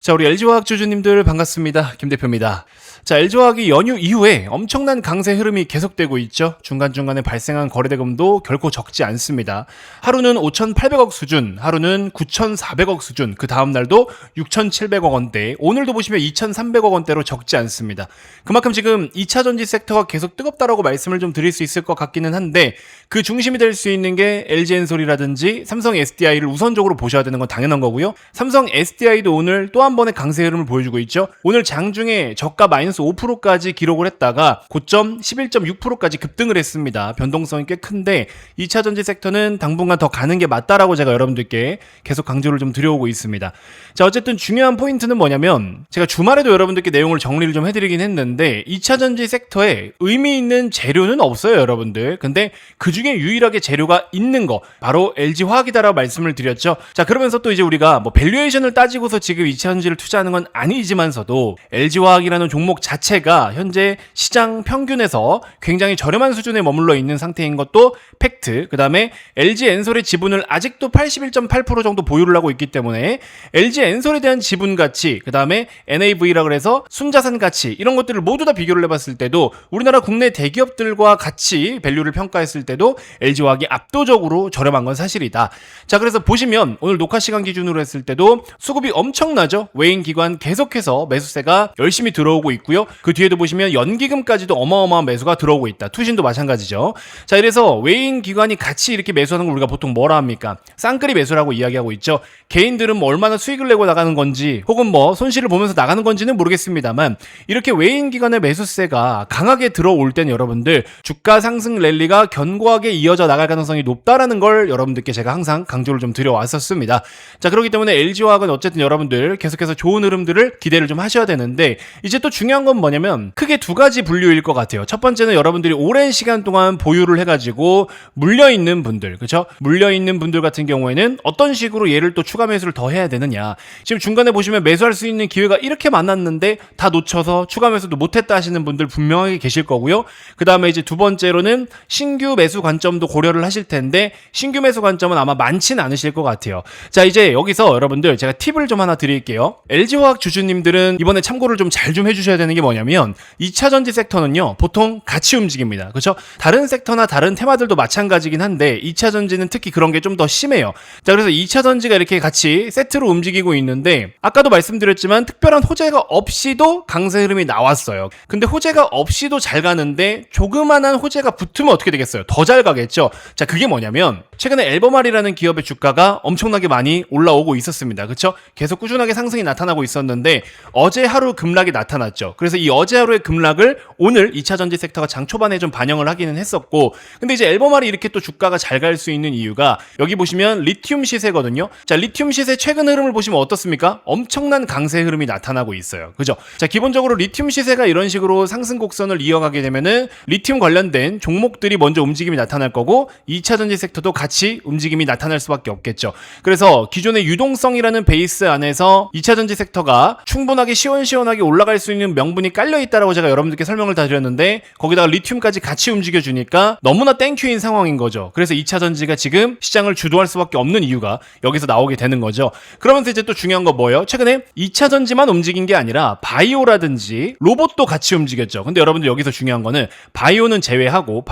자, 우리 LG화학 주주님들 반갑습니다. 김 대표입니다. 자, LG화학이 연휴 이후에 엄청난 강세 흐름이 계속되고 있죠. 중간중간에 발생한 거래대금도 결코 적지 않습니다. 하루는 5,800억 수준, 하루는 9,400억 수준, 그 다음날도 6,700억 원대, 오늘도 보시면 2,300억 원대로 적지 않습니다. 그만큼 지금 2차전지 섹터가 계속 뜨겁다라고 말씀을 좀 드릴 수 있을 것 같기는 한데, 그 중심이 될 수 있는 게 LG엔솔이라든지 삼성 SDI를 우선적으로 보셔야 되는 건 당연한 거고요. 삼성 SDI도 오늘 또 한 번의 강세 흐름을 보여주고 있죠. 오늘 장중에 저가 마이너스 5%까지 기록을 했다가 고점 11.6%까지 급등을 했습니다. 변동성이 꽤 큰데 2차전지 섹터는 당분간 더 가는 게 맞다라고 제가 여러분들께 계속 강조를 좀 드려오고 있습니다. 자, 어쨌든 중요한 포인트는 뭐냐면, 제가 주말에도 여러분들께 내용을 정리를 좀 해드리긴 했는데 2차전지 섹터에 의미 있는 재료는 없어요, 여러분들. 근데 그 중에 유일하게 재료가 있는 거 바로 LG화학이다라고 말씀을 드렸죠. 자, 그러면서 또 이제 우리가 뭐 밸류에이션을 따지고서 지금 2차전지를 투자하는 건 아니지만서도 LG화학이라는 종목 자체가 현재 시장 평균에서 굉장히 저렴한 수준에 머물러 있는 상태인 것도 팩트. 그 다음에 LG엔솔의 지분을 아직도 81.8% 정도 보유를 하고 있기 때문에 LG엔솔에 대한 지분 가치, 그 다음에 NAV라고 해서 순자산 가치, 이런 것들을 모두 다 비교를 해봤을 때도 우리나라 국내 대기업들과 같이 밸류를 평가했을 때도 LG화학이 압도적으로 저렴한 건 사실이다. 자, 그래서 보시면 오늘 녹화 시간 기준으로 했을 때도 수급이 엄청나죠. 외인 기관 계속해서 매수세가 열심히 들어오고 있고요. 그 뒤에도 보시면 연기금까지도 어마어마한 매수가 들어오고 있다. 투신도 마찬가지죠. 자, 이래서 외인 기관이 같이 이렇게 매수하는 걸 우리가 보통 뭐라 합니까? 쌍끌이 매수라고 이야기하고 있죠. 개인들은 뭐 얼마나 수익을 내고 나가는 건지 혹은 뭐 손실을 보면서 나가는 건지는 모르겠습니다만, 이렇게 외인 기관의 매수세가 강하게 들어올 땐 여러분들 주가 상승 랠리가 견고하게 이어져 나갈 가능성이 높다라는 걸 여러분들께 제가 항상 강조를 좀 드려왔었습니다. 자, 그렇기 때문에 LG화학은 어쨌든 여러분들 계속해서 좋은 흐름들을 기대를 좀 하셔야 되는데, 이제 또 중요한 건 뭐냐면 크게 두 가지 분류일 것 같아요. 첫 번째는 여러분들이 오랜 시간 동안 보유를 해가지고 물려있는 분들, 그쵸? 물려있는 분들 같은 경우에는 어떤 식으로 얘를 또 추가 매수를 더 해야 되느냐. 지금 중간에 보시면 매수할 수 있는 기회가 이렇게 많았는데 다 놓쳐서 추가 매수도 못했다 하시는 분들 분명하게 계실 거고요. 그 다음에 이제 두 번째로는 신규 매수 관점도 고려를 하실 텐데, 신규 매수 관점은 아마 많지는 않으실 것 같아요. 자, 이제 여기서 여러분들 제가 팁을 좀 하나 드릴게요. LG화학 주주님들은 이번에 참고를 좀 잘 좀 해주셔야 되는 게 뭐냐면, 2차전지 섹터는요 보통 같이 움직입니다. 그렇죠? 다른 섹터나 다른 테마들도 마찬가지긴 한데 2차전지는 특히 그런 게 좀 더 심해요. 자, 그래서 2차전지가 이렇게 같이 세트로 움직이고 있는데, 아까도 말씀드렸지만 특별한 호재가 없이도 강세 흐름이 나왔어요. 근데 호재가 없이도 잘 가는데 조그만한 호재가 붙으면 어떻게 되겠어요? 더 잘 가겠죠. 자, 그게 뭐냐면 최근에 앨범알이라는 기업의 주가가 엄청나게 많이 올라오고 있었습니다. 그렇죠? 계속 꾸준하게 상승이 나타나고 있었는데 어제 하루 급락이 나타났죠. 그래서 이 어제 하루의 급락을 오늘 2차전지 섹터가 장 초반에 좀 반영을 하기는 했었고, 근데 이제 앨범알이 이렇게 또 주가가 잘 갈 수 있는 이유가 여기 보시면 리튬 시세거든요. 자, 리튬 시세 최근 흐름을 보시면 어떻습니까? 엄청난 강세 흐름이 나타나고 있어요. 그죠? 자, 기본적으로 리튬 시세가 이런 식으로 상승 곡선을 이어가게 되면은 리튬 관련된 종목들이 먼저 움직임이 나타날 거고 2차전지 섹터도 같이 움직임이 나타날 수밖에 없겠죠. 그래서 기존의 유동성이라는 베이스 안에서 2차전지 섹터가 충분하게 시원시원하게 올라갈 수 있는 명분이 깔려 있다라고 제가 여러분들께 설명을 다 드렸는데, 거기다가 리튬까지 같이 움직여주니까 너무나 땡큐인 상황인 거죠. 그래서 2차전지가 지금 시장을 주도할 수밖에 없는 이유가 여기서 나오게 되는 거죠. 그러면서 이제 또 중요한 거 뭐예요? 최근에 2차전지만 움직인 게 아니라 바이오라든지 로봇도 같이 움직였죠. 근데 여러분들 여기서 중요한 거는 바이오 제외하고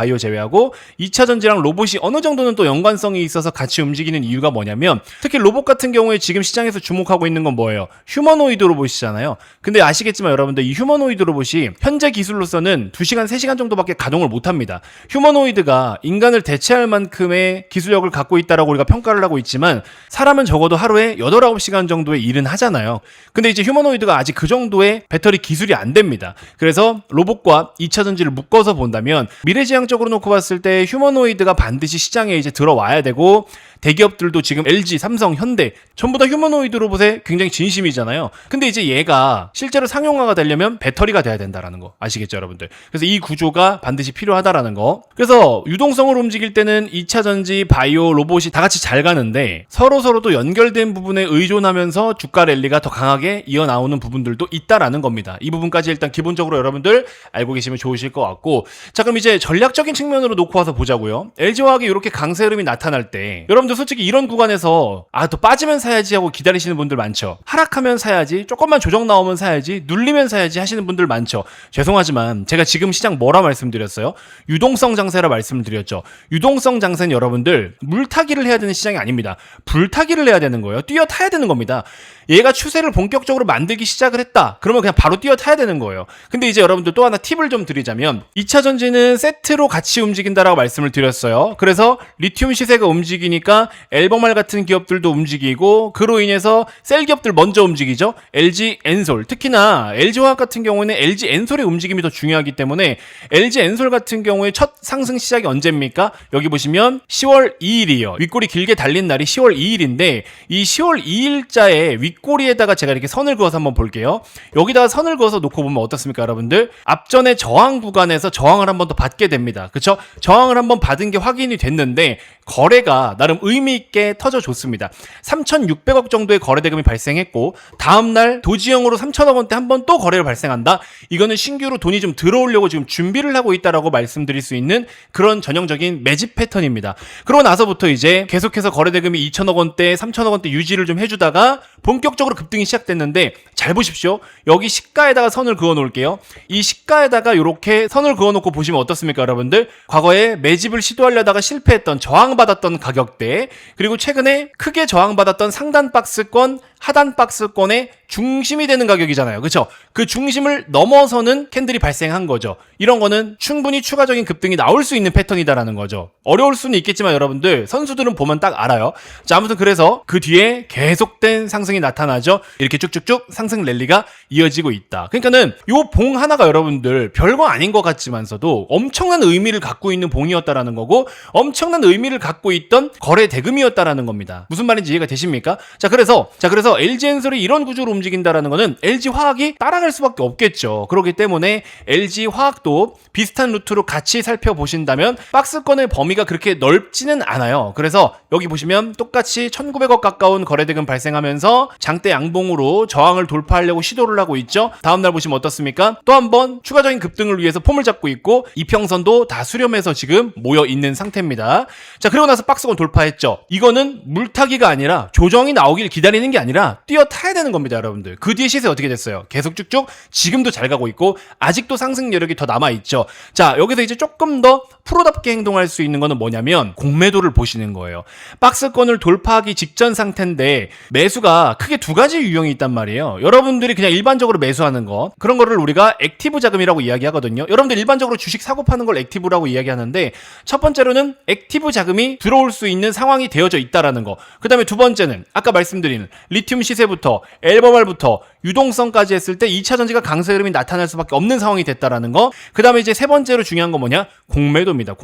2차전지랑 로봇이 어느 정도는 또 연관성이 있어서 같이 움직이는 이유가 뭐냐면, 특히 로봇 같은 경우에 지금 시장에서 주목하고 있는 건 뭐예요? 휴머노이드 로봇이잖아요. 근데 아시겠지만 여러분들 이 휴머노이드 로봇이 현재 기술로서는 2시간, 3시간 정도밖에 가동을 못합니다. 휴머노이드가 인간을 대체할 만큼의 기술력을 갖고 있다라고 우리가 평가를 하고 있지만 사람은 적어도 하루에 8, 9시간 정도의 일은 하잖아요. 근데 이제 휴머노이드가 아직 그 정도의 배터리 기술이 안 됩니다. 그래서 로봇과 2차전지를 묶어서 본다면 미래지향적으로 놓고 봤을 때 휴머노이드가 반드시 시장에 이제 들어와야 되고, 대기업들도 지금 LG, 삼성, 현대 전부 다 휴머노이드 로봇에 굉장히 진심이잖아요. 근데 이제 얘가 실제로 상용화가 되려면 배터리가 돼야 된다라는 거 아시겠죠, 여러분들? 그래서 이 구조가 반드시 필요하다라는 거. 그래서 유동성을 움직일 때는 2차전지, 바이오, 로봇이 다 같이 잘 가는데 서로도 연결된 부분에 의존하면서 주가 랠리가 더 강하게 이어나오는 부분들도 있다라는 겁니다. 이 부분까지 일단 기본적으로 여러분들 알고 계시면 좋으실 것 같고, 자, 그럼 이제 전략적인 측면으로 놓고 와서 보자고요. LG화학이 이렇게 강세 흐름이 나타날 때 여러분들 여러분들 솔직히 이런 구간에서 또 빠지면 사야지 하고 기다리시는 분들 많죠. 하락하면 사야지, 조금만 조정 나오면 사야지, 눌리면 사야지 하시는 분들 많죠. 죄송하지만 제가 지금 시장 뭐라 말씀드렸어요? 유동성 장세라 말씀을 드렸죠. 유동성 장세는 여러분들 물타기를 해야 되는 시장이 아닙니다. 불타기를 해야 되는 거예요. 뛰어 타야 되는 겁니다. 얘가 추세를 본격적으로 만들기 시작을 했다. 그러면 그냥 바로 뛰어 타야 되는 거예요. 근데 이제 여러분들 또 하나 팁을 좀 드리자면 2차 전지는 세트로 같이 움직인다라고 말씀을 드렸어요. 그래서 리튬 시세가 움직이니까 엘버말 같은 기업들도 움직이고, 그로 인해서 셀 기업들 먼저 움직이죠. LG 엔솔, 특히나 LG화학 같은 경우에는 LG 엔솔의 움직임이 더 중요하기 때문에 LG 엔솔 같은 경우에 첫 상승 시작이 언제입니까? 여기 보시면 10월 2일이요. 윗꼬리 길게 달린 날이 10월 2일인데 이 10월 2일자에 윗꼬리에다가 제가 이렇게 선을 그어서 한번 볼게요. 여기다가 선을 그어서 놓고 보면 어떻습니까, 여러분들? 앞전에 저항 구간에서 저항을 한번 더 받게 됩니다. 그쵸? 저항을 한번 받은 게 확인이 됐는데 거래가 나름 의미 있게 터져줬습니다. 3,600억 정도의 거래 대금이 발생했고, 다음날 도지형으로 3,000억 원대 한 번 또 거래를 발생한다. 이거는 신규로 돈이 좀 들어오려고 지금 준비를 하고 있다라고 말씀드릴 수 있는 그런 전형적인 매집 패턴입니다. 그러고 나서부터 이제 계속해서 거래 대금이 2,000억 원대, 3,000억 원대 유지를 좀 해주다가 본격적으로 급등이 시작됐는데, 잘 보십시오. 여기 시가에다가 선을 그어 놓을게요. 이 시가에다가 이렇게 선을 그어 놓고 보시면 어떻습니까, 여러분들? 과거에 매집을 시도하려다가 실패했던, 저항받았던 가격대, 그리고 최근에 크게 저항받았던 상단 박스권, 하단 박스권의 중심이 되는 가격이잖아요. 그렇죠? 그 중심을 넘어서는 캔들이 발생한 거죠. 이런 거는 충분히 추가적인 급등이 나올 수 있는 패턴이다라는 거죠. 어려울 수는 있겠지만 여러분들 선수들은 보면 딱 알아요. 자, 아무튼 그래서 그 뒤에 계속된 상승이 나타나죠. 이렇게 쭉쭉쭉 상승 랠리가 이어지고 있다. 그러니까는 요 봉 하나가 여러분들 별거 아닌 것 같지만서도 엄청난 의미를 갖고 있는 봉이었다라는 거고, 엄청난 의미를 갖고 있던 거래 대금이었다라는 겁니다. 무슨 말인지 이해가 되십니까? 자, 그래서 LG엔솔이 이런 구조로 움직인다라는 거는 LG화학이 따라갈 수밖에 없겠죠. 그렇기 때문에 LG화학도 비슷한 루트로 같이 살펴보신다면 박스권의 범위가 그렇게 넓지는 않아요. 그래서 여기 보시면 똑같이 1,900억 가까운 거래대금 발생하면서 장대 양봉으로 저항을 돌파하려고 시도를 하고 있죠. 다음날 보시면 어떻습니까? 또 한 번 추가적인 급등을 위해서 폼을 잡고 있고, 이평선도 다 수렴해서 지금 모여 있는 상태입니다. 자, 그리고 나서 박스권 돌파했죠. 이거는 물타기가 아니라, 조정이 나오길 기다리는 게 아니라 뛰어 타야 되는 겁니다, 여러분들. 그 뒤에 시세 어떻게 됐어요? 계속 쭉쭉 지금도 잘 가고 있고, 아직도 상승 여력이 더 남아있죠. 자, 여기서 이제 조금 더 프로답게 행동할 수 있는 거는 뭐냐면 공매도를 보시는 거예요. 박스권을 돌파하기 직전 상태인데 매수가 크게 두 가지 유형이 있단 말이에요. 여러분들이 그냥 일반적으로 매수하는 거, 그런 거를 우리가 액티브 자금이라고 이야기하거든요. 여러분들 일반적으로 주식 사고 파는 걸 액티브라고 이야기하는데, 첫 번째로는 액티브 자금이 들어올 수 있는 상황이 되어져 있다라는 거. 그 다음에 두 번째는 아까 말씀드린 리튬 시세부터 엘버말부터 유동성까지 했을 때 2차 전지가 강세 흐름이 나타날 수밖에 없는 상황이 됐다라는 거. 그 다음에 이제 세 번째로 중요한 건 뭐냐? 공매도입니다.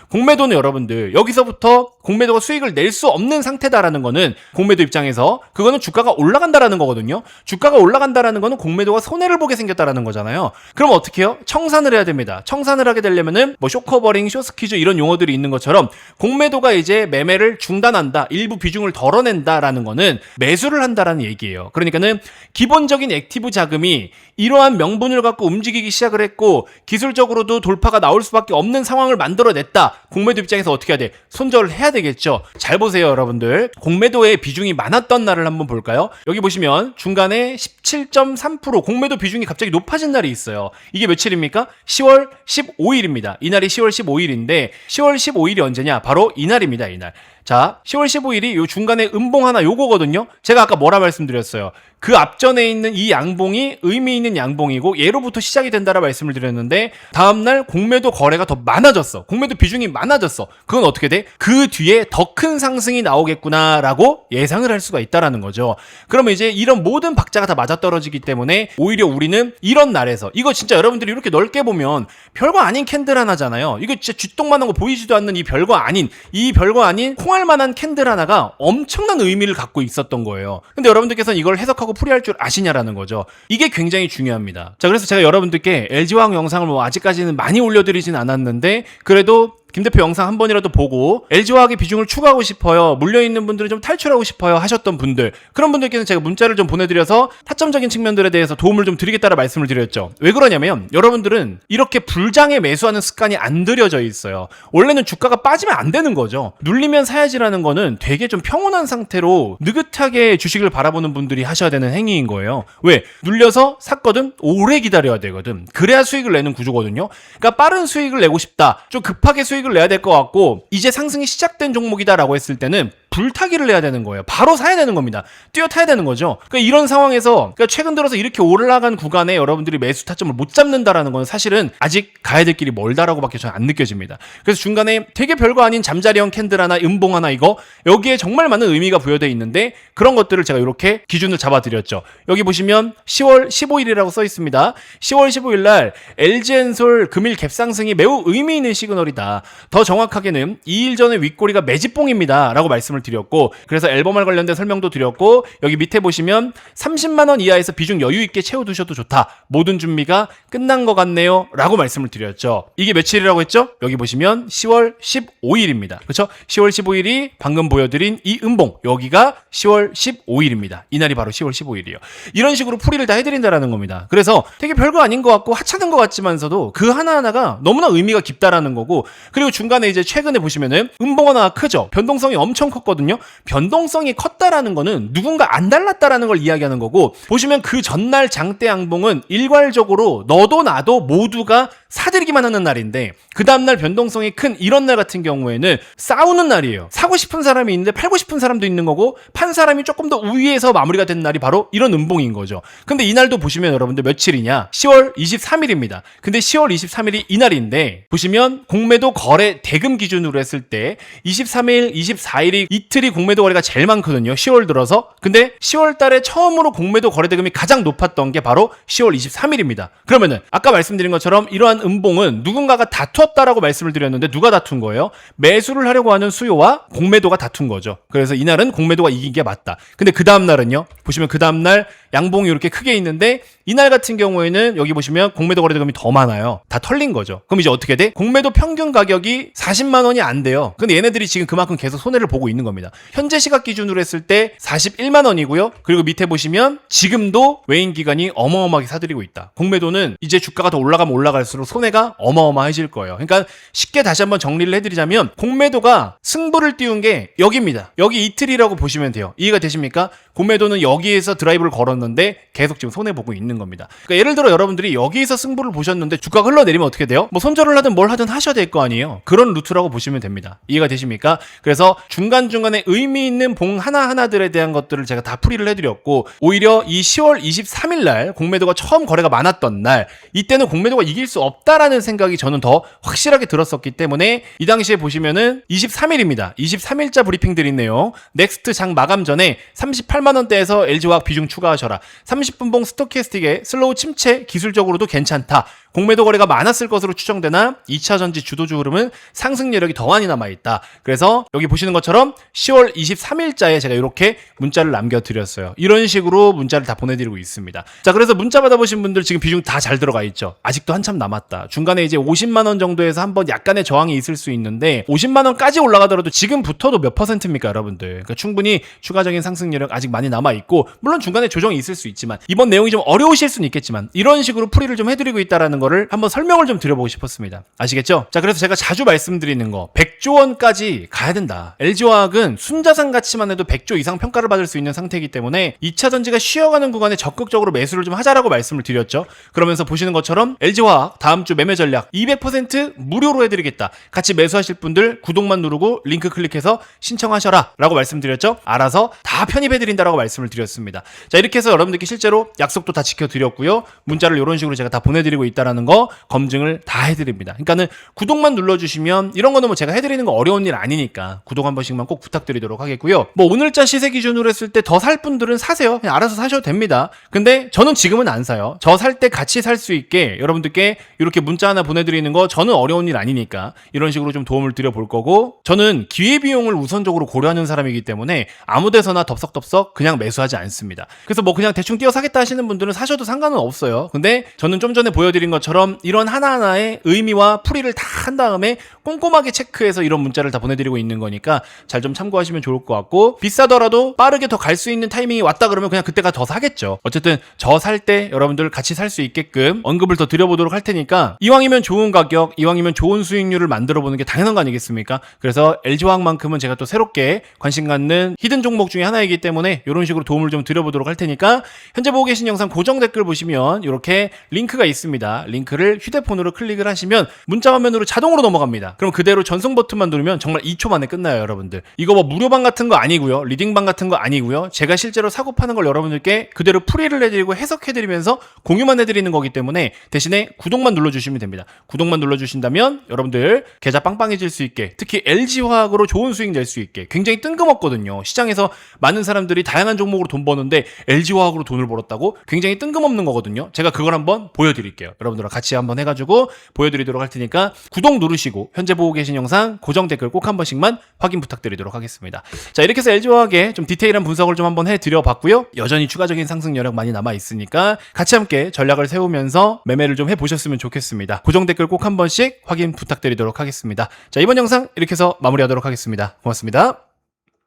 공매도는 여러분들 여기서부터 공매도가 수익을 낼 수 없는 상태다라는 거는, 공매도 입장에서 그거는 주가가 올라간다라는 거거든요. 주가가 올라간다라는 거는 공매도가 손해를 보게 생겼다라는 거잖아요. 그럼 어떻게 해요? 청산을 해야 됩니다. 청산을 하게 되려면은 뭐 쇼커버링, 쇼스퀴즈 이런 용어들이 있는 것처럼 공매도가 이제 매매를 중단한다, 일부 비중을 덜어낸다라는 거는 매수를 한다라는 얘기예요. 그러니까는 기본적인 액티브 자금이 이러한 명분을 갖고 움직이기 시작을 했고, 기술적으로도 돌파가 나올 수밖에 없는 상황을 만들어냈다. 공매도 입장에서 어떻게 해야 돼? 손절을 해야 되겠죠. 잘 보세요, 여러분들. 공매도의 비중이 많았던 날을 한번 볼까요? 여기 보시면 중간에 17.3% 공매도 비중이 갑자기 높아진 날이 있어요. 이게 며칠입니까? 10월 15일입니다. 이날이 10월 15일인데 10월 15일이 언제냐? 바로 이날입니다. 이날. 자, 10월 15일이 요 중간에 음봉 하나 요거거든요. 제가 아까 뭐라 말씀드렸어요? 그 앞전에 있는 이 양봉이 의미 있는 양봉이고 얘로부터 시작이 된다라 말씀을 드렸는데, 다음날 공매도 거래가 더 많아졌어. 공매도 비중이 많아졌어. 그건 어떻게 돼? 그 뒤에 더 큰 상승이 나오겠구나라고 예상을 할 수가 있다라는 거죠. 그러면 이제 이런 모든 박자가 다 맞아떨어지기 때문에 오히려 우리는 이런 날에서, 이거 진짜 여러분들이 이렇게 넓게 보면 별거 아닌 캔들 하나잖아요. 이거 진짜 쥐똥만한 거 보이지도 않는 이 별거 아닌 콩알만한 캔들 하나가 엄청난 의미를 갖고 있었던 거예요. 근데 여러분들께서는 이걸 해석하고 풀이할 줄 아시냐라는 거죠. 이게 굉장히 중요합니다. 자, 그래서 제가 여러분들께 LG화학 영상을 뭐 아직까지는 많이 올려드리진 않았는데, 그래도 김 대표 영상 한 번이라도 보고 LG화학의 비중을 추가하고 싶어요, 물려있는 분들은 좀 탈출하고 싶어요 하셨던 분들, 그런 분들께는 제가 문자를 좀 보내드려서 타점적인 측면들에 대해서 도움을 좀 드리겠다라 말씀을 드렸죠. 왜 그러냐면 여러분들은 이렇게 불장에 매수하는 습관이 안 들여져 있어요. 원래는 주가가 빠지면 안 되는 거죠. 눌리면 사야지라는 거는 되게 좀 평온한 상태로 느긋하게 주식을 바라보는 분들이 하셔야 되는 행위인 거예요. 왜? 눌려서 샀거든? 오래 기다려야 되거든. 그래야 수익을 내는 구조거든요. 그러니까 빠른 수익을 내고 싶다, 좀 급하게 수익을 내야 될 것 같고 이제 상승이 시작된 종목이다라고 했을 때는 불타기를 해야 되는 거예요. 바로 사야 되는 겁니다. 뛰어타야 되는 거죠. 그러니까 이런 상황에서 최근 들어서 이렇게 올라간 구간에 여러분들이 매수 타점을 못 잡는다라는 건 사실은 아직 가야 될 길이 멀다라고밖에 저는 안 느껴집니다. 그래서 중간에 되게 별거 아닌 잠자리형 캔들 하나, 음봉 하나, 이거 여기에 정말 많은 의미가 부여되어 있는데 그런 것들을 제가 이렇게 기준을 잡아드렸죠. 여기 보시면 10월 15일이라고 써 있습니다. 10월 15일 날 LG엔솔 금일 갭상승이 매우 의미 있는 시그널이다. 더 정확하게는 2일 전의 윗꼬리가 매집봉입니다 라고 말씀을 드렸고, 그래서 앨범을 관련된 설명도 드렸고, 여기 밑에 보시면 30만원 이하에서 비중 여유있게 채워두셔도 좋다, 모든 준비가 끝난 것 같네요 라고 말씀을 드렸죠. 이게 며칠이라고 했죠? 여기 보시면 10월 15일입니다 그쵸? 10월 15일이 방금 보여드린 이 음봉, 여기가 10월 15일입니다 이날이 바로 10월 15일이에요 이런 식으로 풀이를 다 해드린다라는 겁니다. 그래서 되게 별거 아닌 것 같고 하찮은 것 같지만서도 그 하나하나가 너무나 의미가 깊다라는 거고, 그리고 중간에 이제 최근에 보시면은 음봉 하나가 크죠? 변동성이 엄청 컸거든요. 변동성이 컸다라는 거는 누군가 안 달랐다라는 걸 이야기하는 거고, 보시면 그 전날 장대 양봉은 일괄적으로 너도 나도 모두가 사들이기만 하는 날인데 그 다음날 변동성이 큰 이런 날 같은 경우에는 싸우는 날이에요. 사고 싶은 사람이 있는데 팔고 싶은 사람도 있는 거고, 판 사람이 조금 더 우위에서 마무리가 된 날이 바로 이런 음봉인 거죠. 근데 이날도 보시면 여러분들 며칠이냐, 10월 23일입니다 근데 10월 23일이 이날인데 보시면 공매도 거래 대금 기준으로 했을 때 23일, 24일이 이틀이 공매도 거래가 제일 많거든요, 10월 들어서. 근데 10월 달에 처음으로 공매도 거래 대금이 가장 높았던 게 바로 10월 23일입니다 그러면은 아까 말씀드린 것처럼 이러한 음봉은 누군가가 다투었다라고 말씀을 드렸는데 누가 다툰 거예요? 매수를 하려고 하는 수요와 공매도가 다툰 거죠. 그래서 이날은 공매도가 이긴 게 맞다. 근데 그 다음 날은요, 보시면 그 다음 날 양봉이 이렇게 크게 있는데 이날 같은 경우에는 여기 보시면 공매도 거래대금이 더 많아요. 다 털린 거죠. 그럼 이제 어떻게 돼? 공매도 평균 가격이 40만 원이 안 돼요. 근데 얘네들이 지금 그만큼 계속 손해를 보고 있는 겁니다. 현재 시각 기준으로 했을 때 41만 원이고요. 그리고 밑에 보시면 지금도 외인 기관이 어마어마하게 사들이고 있다. 공매도는 이제 주가가 더 올라가면 올라갈수록 손해가 어마어마해질 거예요. 그러니까 쉽게 다시 한번 정리를 해드리자면 공매도가 승부를 띄운 게 여기입니다. 여기 이틀이라고 보시면 돼요. 이해가 되십니까? 공매도는 여기에서 드라이브를 걸었는데 계속 지금 손해보고 있는 겁니다. 그러니까 예를 들어 여러분들이 여기서 승부를 보셨는데 주가가 흘러내리면 어떻게 돼요? 뭐 손절을 하든 뭘 하든 하셔야 될 거 아니에요. 그런 루트라고 보시면 됩니다. 이해가 되십니까? 그래서 중간중간에 의미 있는 봉 하나하나들에 대한 것들을 제가 다 풀이를 해드렸고, 오히려 이 10월 23일 날 공매도가 처음 거래가 많았던 날, 이때는 공매도가 이길 수 없다라는 생각이 저는 더 확실하게 들었었기 때문에 이 당시에 보시면은 23일입니다. 23일자 브리핑들이 있네요. 넥스트 장 마감 전에 38만원대에서 LG화학 비중 추가하셔라. 30분봉 스토캐스틱의 슬로우 침체 기술적으로도 괜찮다. 공매도 거래가 많았을 것으로 추정되나 2차 전지 주도주 흐름은 상승 여력이 더 많이 남아있다. 그래서 여기 보시는 것처럼 10월 23일자에 제가 이렇게 문자를 남겨드렸어요. 이런 식으로 문자를 다 보내드리고 있습니다. 자, 그래서 문자 받아보신 분들 지금 비중 다 잘 들어가 있죠. 아직도 한참 남았다. 중간에 이제 50만원 정도에서 한번 약간의 저항이 있을 수 있는데 50만원까지 올라가더라도 지금부터도 몇 퍼센트입니까 여러분들. 그러니까 충분히 추가적인 상승 여력 아직 많이 남아있고, 물론 중간에 조정이 있을 수 있지만 이번 내용이 좀 어려우실 수는 있겠지만 이런 식으로 풀이를 좀 해드리고 있다는 거를 한번 설명을 좀 드려보고 싶었습니다. 아시겠죠? 자, 그래서 제가 자주 말씀드리는 거, 100조 원까지 가야 된다. LG화학은 순자산 가치만 해도 100조 이상 평가를 받을 수 있는 상태이기 때문에 2차 전지가 쉬어가는 구간에 적극적으로 매수를 좀 하자라고 말씀을 드렸죠. 그러면서 보시는 것처럼 LG화학 다음 주 매매 전략 200% 무료로 해드리겠다. 같이 매수하실 분들 구독만 누르고 링크 클릭해서 신청하셔라 라고 말씀드렸죠. 알아서 다 편입해드린다라고 말씀을 드렸습니다. 자, 이렇게 해서 여러분들께 실제로 약속도 다 지켜드렸고요. 문자를 이런 식으로 제가 다 보내드리고 있다라는 거 검증을 다 해드립니다. 그러니까는 구독만 눌러주시면, 이런 거는 뭐 제가 해드리는 거 어려운 일 아니니까 구독 한 번씩만 꼭 부탁드리도록 하겠고요. 뭐 오늘자 시세 기준으로 했을 때 더 살 분들은 사세요. 그냥 알아서 사셔도 됩니다. 근데 저는 지금은 안 사요. 저 살 때 같이 살 수 있게 여러분들께 이렇게 문자 하나 보내드리는 거 저는 어려운 일 아니니까 이런 식으로 좀 도움을 드려볼 거고, 저는 기회비용을 우선적으로 고려하는 사람이기 때문에 아무 데서나 덥석덥석 그냥 매수하지 않습니다. 그래서 뭐 그냥 대충 뛰어 사겠다 하시는 분들은 사셔도 상관은 없어요. 근데 저는 좀 전에 보여드린 것처럼 것처럼 이런 하나하나의 의미와 풀이를 다 한 다음에 꼼꼼하게 체크해서 이런 문자를 다 보내드리고 있는 거니까 잘 좀 참고하시면 좋을 것 같고, 비싸더라도 빠르게 더 갈 수 있는 타이밍이 왔다 그러면 그냥 그때가 더 사겠죠. 어쨌든 저 살 때 여러분들 같이 살 수 있게끔 언급을 더 드려보도록 할 테니까, 이왕이면 좋은 가격, 이왕이면 좋은 수익률을 만들어 보는 게 당연한 거 아니겠습니까? 그래서 LG화학만큼은 제가 또 새롭게 관심 갖는 히든 종목 중에 하나이기 때문에 이런 식으로 도움을 좀 드려보도록 할 테니까, 현재 보고 계신 영상 고정 댓글 보시면 이렇게 링크가 있습니다. 링크를 휴대폰으로 클릭을 하시면 문자 화면으로 자동으로 넘어갑니다. 그럼 그대로 전송 버튼만 누르면 정말 2초 만에 끝나요, 여러분들. 이거 뭐 무료방 같은 거 아니고요, 리딩방 같은 거 아니고요, 제가 실제로 사고 파는 걸 여러분들께 그대로 풀이를 해드리고 해석해드리면서 공유만 해드리는 거기 때문에, 대신에 구독만 눌러주시면 됩니다. 구독만 눌러주신다면 여러분들 계좌 빵빵해질 수 있게, 특히 LG화학으로 좋은 수익 낼 수 있게, 굉장히 뜬금없거든요. 시장에서 많은 사람들이 다양한 종목으로 돈 버는데 LG화학으로 돈을 벌었다고? 굉장히 뜬금없는 거거든요. 제가 그걸 한번 보여드릴게요. 여러분들과 같이 한번 해가지고 보여드리도록 할 테니까 구독 누르시고 현재 보고 계신 영상 고정 댓글 꼭 한 번씩만 확인 부탁드리도록 하겠습니다. 자, 이렇게 해서 LG화학의 좀 디테일한 분석을 좀 한번 해드려 봤고요. 여전히 추가적인 상승 여력 많이 남아 있으니까 같이 함께 전략을 세우면서 매매를 좀 해보셨으면 좋겠습니다. 고정 댓글 꼭 한 번씩 확인 부탁드리도록 하겠습니다. 자, 이번 영상 이렇게 해서 마무리하도록 하겠습니다. 고맙습니다.